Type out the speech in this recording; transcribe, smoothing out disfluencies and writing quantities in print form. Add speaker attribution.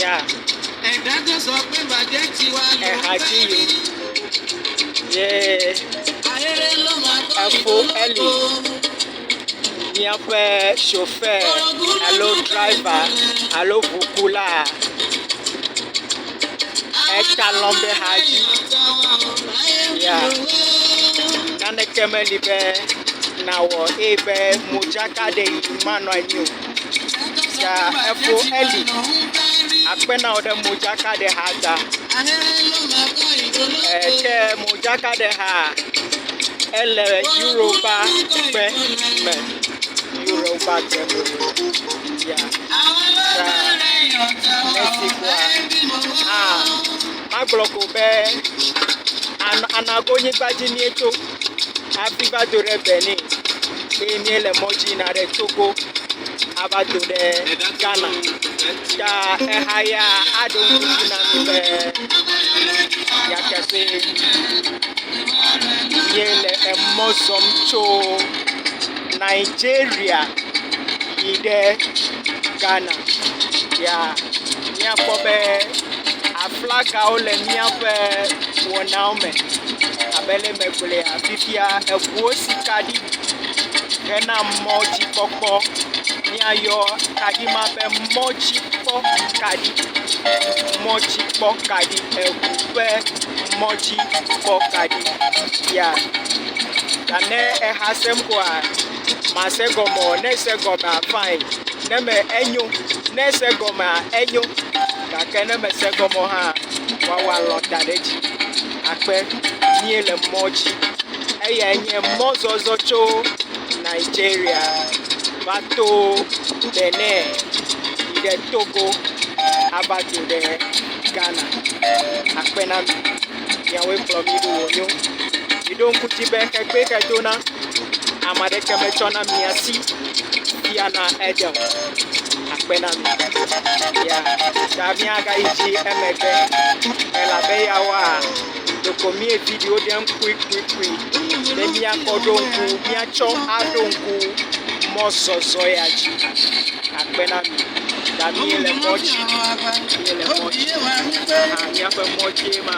Speaker 1: Yeah. Yeah. Efo Eli. Miaƒe chauffeur alo driver alo ʋukula ekalɔm ɖe xa dzi. Yeah. Naneke meli be nawɔ eye be modzaka ɖe yi manɔ anyi o. Ya efo Eli akpenawɔ ɖe modzaka ɖe xa ta. Ke modzaka ɖe xa ele Europa gbe me. Europa gbe me. Ya. Magblɔ ko be anagonyigbadzi mieto hafi va do ɖe Benin eye míele mɔ dzi yina ɖe Togo ava do ɖe Ghana. Ta eha ya aɖo ŋkuti na mi be yake be míele emɔ zɔm tso Nigeria yi ɖe Ghana. Ya míakpɔ be aflagawo le míaƒe wɔnawo me abe le megblea fifia eʋuwo si kaɖi hena mɔdzikpɔkpɔ. Míayɔ kaɖi ma be mɔdzikpɔkaɖi. Mɔdzikpɔkaɖi eʋu ƒe mɔdzikpɔkaɖi. Ya ta ne eha sem koa mase gɔme o. Ne se gɔmea fine. Ne me enyo. Ne se gɔmea enyo. Gake ne me se gɔme o hã woawɔ alɔ da ɖe dzi. Akpe míele mɔ dzi. Eya nye mɔzɔzɔ tso Nigeria va to Benin yi ɖe Togo ava do ɖe Ghana. Akpe na mi. Miawoe kplɔ mi ɖo wònyo. Miɖo ŋkuti be xegbe xedona ame aɖeke metsɔna mia si fiana eɖe o. Akpe na mi. Ya ta míagayi dzi emegbe elabe yawoa doko mie video ɖem kpukpukpui be míakɔ ɖo ŋku míatsɔ aɖo ŋku mɔzɔzɔ ya dzi. Akpe na mi. Ta míele mɔ dzi. Míele mɔ dzi. Míaƒe mɔ dzie ma.